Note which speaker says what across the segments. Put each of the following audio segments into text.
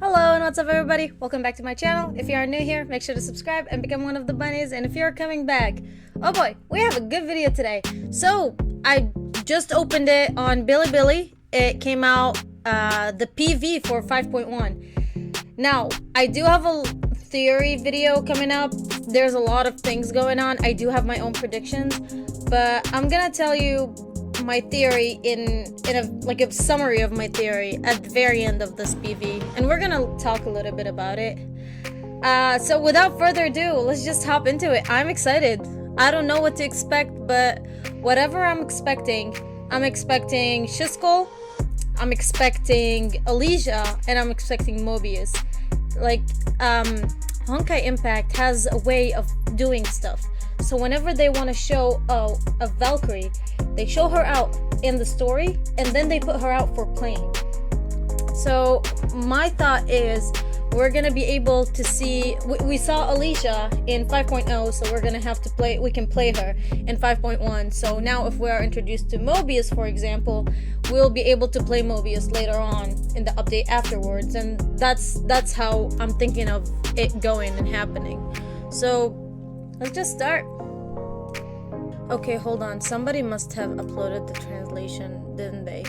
Speaker 1: Hello and what's up everybody, welcome back to my channel. If you are new here, make sure to subscribe and become one of the bunnies, and if you're coming back, oh boy, we have a good video today. So I just opened it on Bilibili. It came out the PV for 5.1. Now I do have a theory video coming up. There's a lot of things going on. I do have my own predictions, but I'm gonna tell you my theory in a summary of my theory at the very end of this PV, and we're gonna talk a little bit about it. So without further ado, let's just hop into it. I'm excited. I don't know what to expect, but whatever I'm expecting Shiskel, I'm expecting Elysian, and I'm expecting Mobius. Like Honkai Impact has a way of doing stuff. So whenever they want to show a Valkyrie, they show her out in the story and then they put her out for playing. So my thought is we're gonna be able to see, we saw Alicia in 5.0, so we're gonna have to play, we can play her in 5.1. So now if we are introduced to Mobius, for example, we'll be able to play Mobius later on in the update afterwards, and that's how I'm thinking of it going and happening. So let's just start. Okay, hold on. Somebody must have uploaded the translation, didn't they?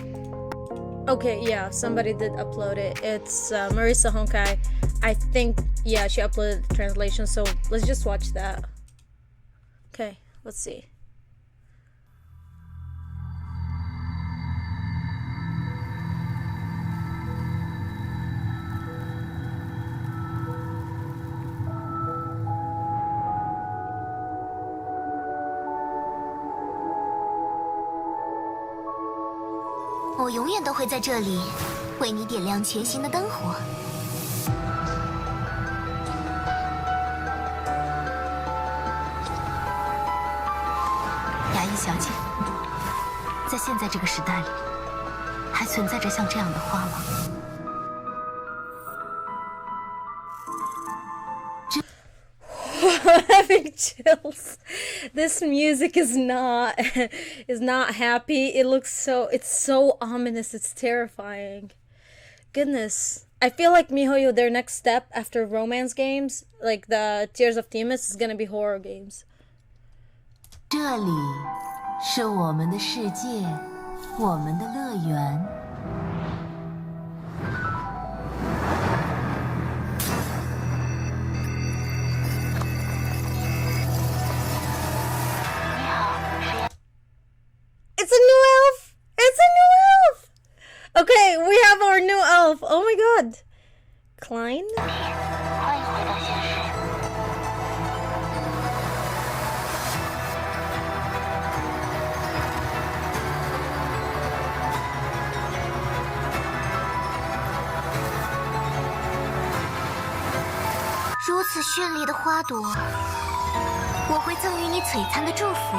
Speaker 1: Okay, yeah, somebody did upload it. It's Marisa Honkai. I think, yeah, she uploaded the translation, so let's just watch that. Okay, let's see.
Speaker 2: "我永远都会在这里，为你点亮前行的灯火。牙医小姐，在现在这个时代里，还存在着像这样的花吗？"
Speaker 1: Having chills. This music is not happy. It's so ominous. It's terrifying. Goodness. I feel like MiHoYo, their next step after romance games, like the Tears of Themis, is gonna be horror games.
Speaker 2: 这里是我们的世界，我们的乐园。
Speaker 1: It's a new elf! It's a new elf! Okay, we have our new elf. Oh my god. Klein?
Speaker 2: 欢迎回到现实。如此绚丽的花朵，我会赠予你璀璨的祝福。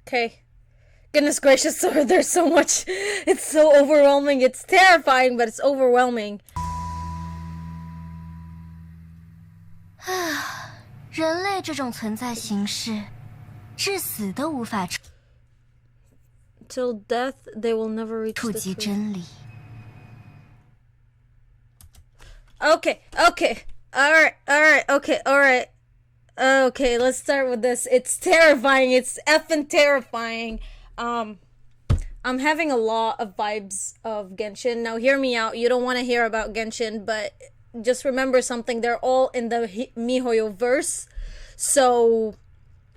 Speaker 1: Okay. Goodness gracious, there's so much. It's so overwhelming. It's terrifying, but it's overwhelming.
Speaker 2: 人类这种存在形式，至死都无法
Speaker 1: Till death, they will never reach
Speaker 2: 触
Speaker 1: the
Speaker 2: 及
Speaker 1: truth.
Speaker 2: 真理。
Speaker 1: Okay. Okay, let's start with this. It's terrifying. It's effing terrifying. I'm having a lot of vibes of Genshin. Now hear me out. You don't want to hear about Genshin, but just remember something. They're all in the MiHoYo verse. So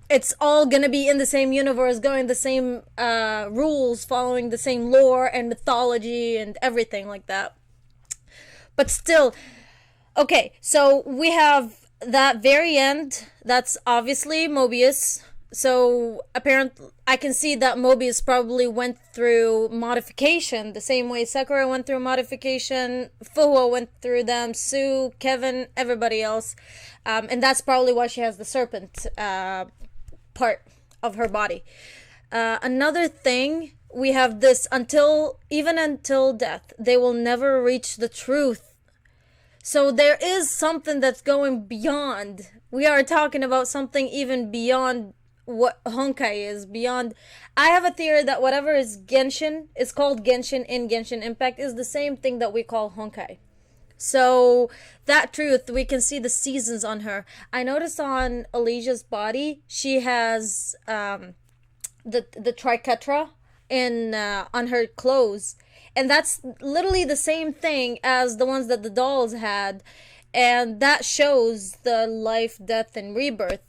Speaker 1: it's all gonna be in the same universe, going the same rules, following the same lore and mythology and everything like that. But still, okay, so we have that very end. That's obviously Mobius. So apparently, I can see that Mobius probably went through modification the same way Sakura went through modification, Fuwa went through them, Sue, Kevin, everybody else, and that's probably why she has the serpent part of her body. Another thing, we have this: even until death, they will never reach the truth. So there is something that's going beyond. We are talking about something even beyond what Honkai is, beyond. I have a theory that whatever is Genshin is called Genshin in Genshin Impact is the same thing that we call Honkai. So that truth, we can see the seasons on her. I noticed on Alicia's body, she has the triquetra in on her clothes, and that's literally the same thing as the ones that the dolls had, and that shows the life, death, and rebirth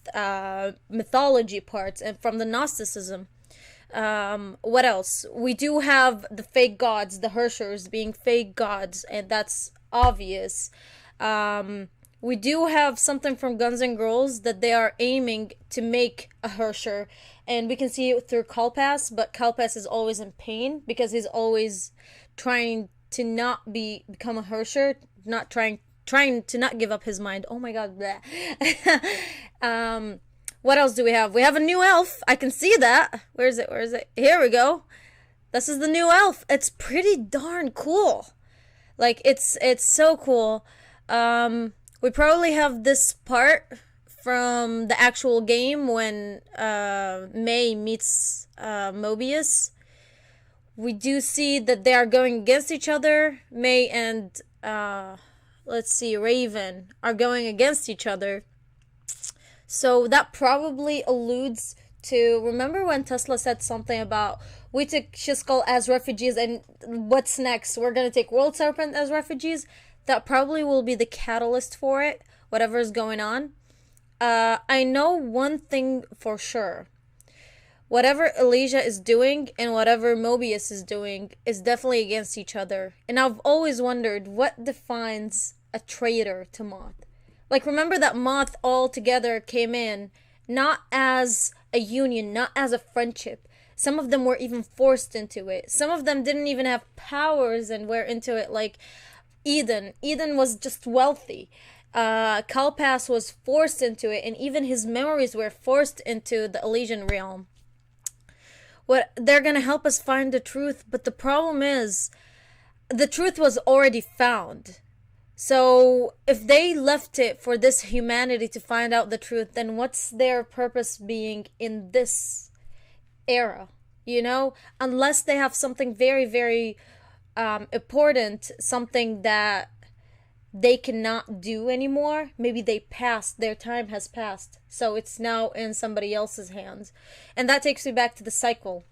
Speaker 1: mythology parts and from the Gnosticism. What else? We do have the fake gods, the Hershers being fake gods, and that's obvious. We do have something from Guns N' Girls that they are aiming to make a Hersher, and we can see it through Kalpas, but Kalpas is always in pain because he's always trying to not become a Hersher, not trying to not give up his mind. Oh my god. What else do we have? We have a new elf. I can see that. Where is it? Here we go. This is the new elf. It's pretty darn cool. Like, it's so cool. We probably have this part from the actual game when May meets Mobius. We do see that they are going against each other. May and Raven are going against each other. So that probably alludes to, remember when Tesla said something about, we took Shishkal as refugees and what's next? We're going to take World Serpent as refugees? That probably will be the catalyst for it, whatever is going on. I know one thing for sure. Whatever Elysia is doing and whatever Mobius is doing is definitely against each other. And I've always wondered what defines a traitor to Moth. Like, remember that Moth all together came in not as a union, not as a friendship. Some of them were even forced into it. Some of them didn't even have powers and were into it, like Eden. Eden was just wealthy. Kalpas was forced into it, and even his memories were forced into the Elysian realm. They're gonna help us find the truth, but the problem is, the truth was already found. So if they left it for this humanity to find out the truth, then what's their purpose being in this era? You know, unless they have something very, very important, something that they cannot do anymore. Maybe they passed, their time has passed, so it's now in somebody else's hands. And that takes me back to the cycle.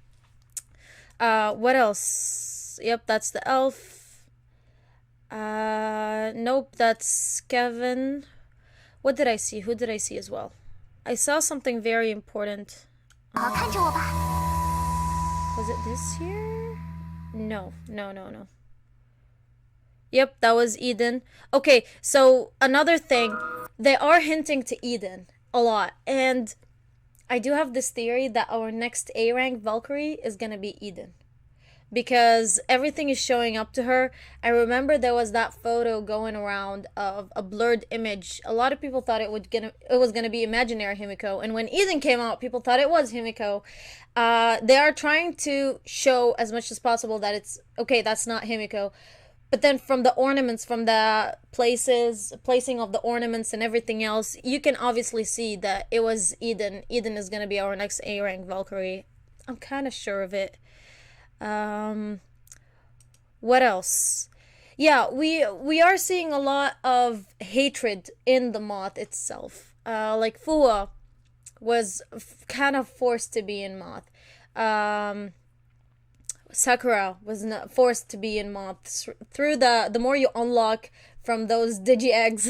Speaker 1: What else? Yep, that's the elf. Nope, that's Kevin. What did I see? Who did I see as well? I saw something very important. Was it this here? No. Yep, that was Eden. Okay, so another thing, they are hinting to Eden a lot, and I do have this theory that our next A rank Valkyrie is gonna be Eden, because everything is showing up to her. I remember there was that photo going around of a blurred image. A lot of people thought it was gonna be imaginary Himiko, and when Eden came out, people thought it was Himiko. They are trying to show as much as possible that it's okay, that's not Himiko. But then from the ornaments, from the placing of the ornaments and everything else, you can obviously see that it was Eden. Eden is going to be our next A rank Valkyrie. I'm kind of sure of it. What else? Yeah, we are seeing a lot of hatred in the Moth itself. Like Fuwa was kind of forced to be in Moth. Sakura was not forced to be in Moth. Through the more you unlock from those digi eggs,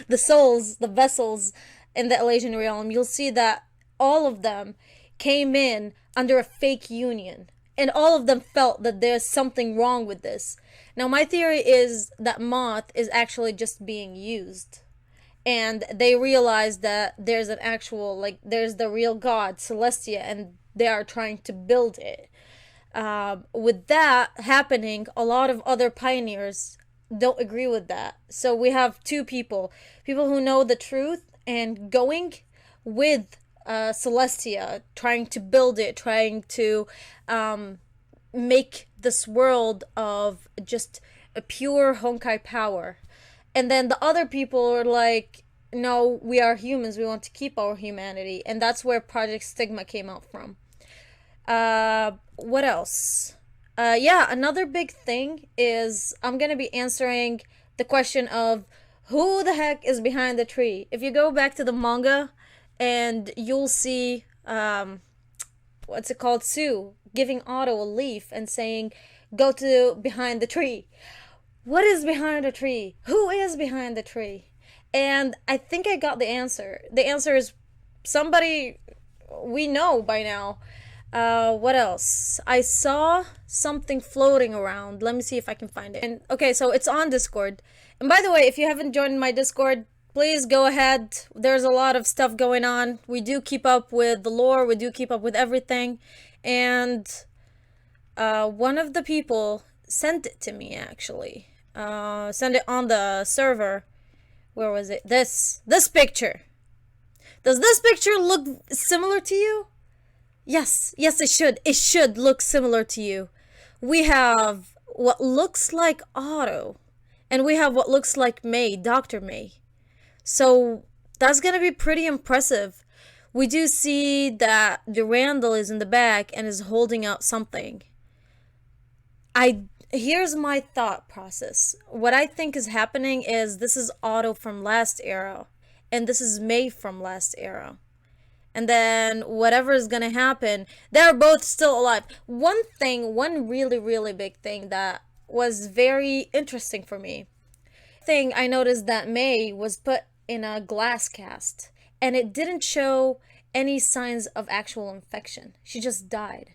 Speaker 1: the souls, the vessels in the Elysian realm, you'll see that all of them came in under a fake union, and all of them felt that there's something wrong with this. Now my theory is that Moth is actually just being used, and they realize that there's an actual, like, there's the real god Celestia, and they are trying to build it. With that happening, a lot of other pioneers don't agree with that. So we have two people who know the truth and going with Celestia, trying to build it, trying to make this world of just a pure Honkai power. And then the other people are like, no, we are humans, we want to keep our humanity. And that's where Project Stigma came out from. What else? Yeah, another big thing is I'm gonna be answering the question of who the heck is behind the tree. If you go back to the manga, and you'll see, what's it called? Sue giving Otto a leaf and saying, go to behind the tree. What is behind the tree? Who is behind the tree? And I think I got the answer. The answer is somebody we know by now. What else? I saw something floating around. Let me see if I can find it. And okay, so it's on Discord. And by the way, if you haven't joined my Discord, please go ahead. There's a lot of stuff going on. We do keep up with the lore. We do keep up with everything. And one of the people sent it to me, actually. Sent it on the server. Where was it? This picture. Does this picture look similar to you? Yes, it should. It should look similar to you. We have what looks like Otto, and we have what looks like May, Dr. May. So that's gonna be pretty impressive. We do see that Durandal is in the back and is holding out something. Here's my thought process. What I think is happening is this is Otto from last era, and this is May from last era. And then whatever is gonna happen, they're both still alive. One really, really big thing that was very interesting for me. I noticed that May was put in a glass cast, and it didn't show any signs of actual infection. She just died.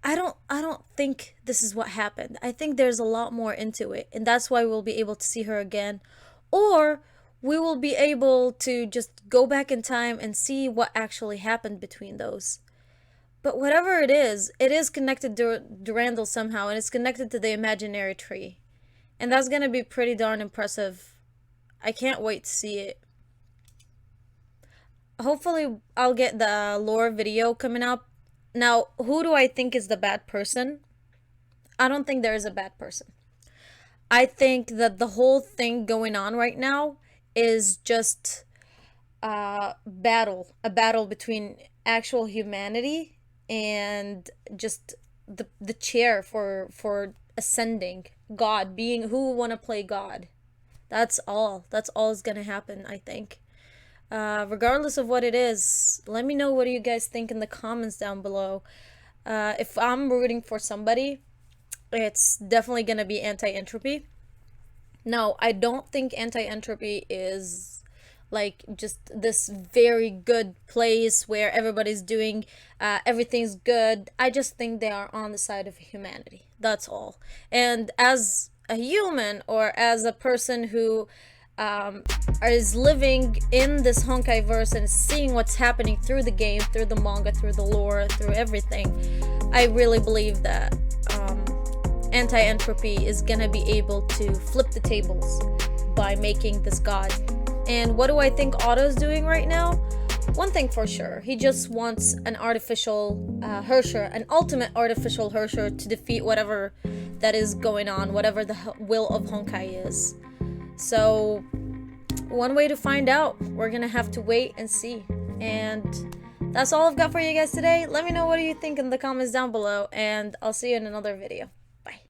Speaker 1: I don't think this is what happened. I think there's a lot more into it, and that's why we'll be able to see her again. Or we will be able to just go back in time and see what actually happened between those. But whatever it is connected to Durandal somehow, and it's connected to the imaginary tree. And that's gonna be pretty darn impressive. I can't wait to see it. Hopefully I'll get the lore video coming up. Now, who do I think is the bad person? I don't think there is a bad person. I think that the whole thing going on right now is just a battle between actual humanity and just the chair for ascending God, being who want to play God. That's all is gonna happen, I think. Regardless of what it is, let me know what do you guys think in the comments down below. If I'm rooting for somebody, it's definitely gonna be anti-entropy. No, I don't think anti-entropy is like just this very good place where everybody's doing everything's good. I just think they are on the side of humanity. That's all. And as a human, or as a person who is living in this Honkai verse and seeing what's happening through the game, through the manga, through the lore, through everything, I really believe that anti-entropy is gonna be able to flip the tables by making this god. And what do I think Otto's doing right now? One thing for sure, he just wants an artificial Herrscher, an ultimate artificial Herrscher to defeat whatever that is going on, whatever the will of Honkai is. So one way to find out, we're gonna have to wait and see. And that's all I've got for you guys today. Let me know what do you think in the comments down below, and I'll see you in another video.